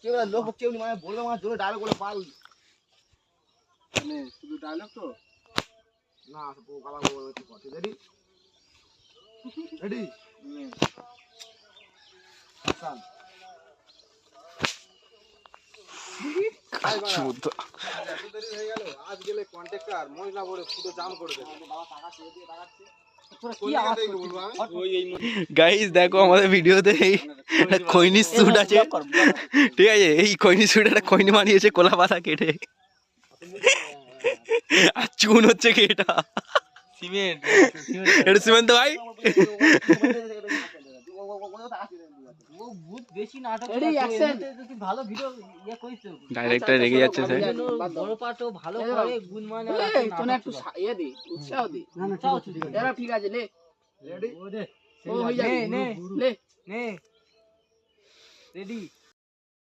কেউ লোক কেউ মানে বলবে আমার জোরে ডায়লগ বলে পাল মানে শুধু ডায়লগ তো না বাবা বলতে রেডি রেডি হাসান আজ গেলে কন্ট্রাক্টর মহিলা বলে পুরো জাম করে দেবে বাবা টাকা ছেড়ে দিয়ে দাঁড়াচ্ছে গাইস দেখো আমাদের ভিডিওতে একটা খৈনি স্যুট আছে, ঠিক আছে? এই খৈনি স্যুট একটা খৈনি বানিয়েছে কোলা পাতা কেটে, আর চুন হচ্ছে কি এটা সিমেন্ট, এটা সিমেন্ট ভাই। ডাইরেক্টর রেগে যাচ্ছে স্যার। ঠিক আছে রেডি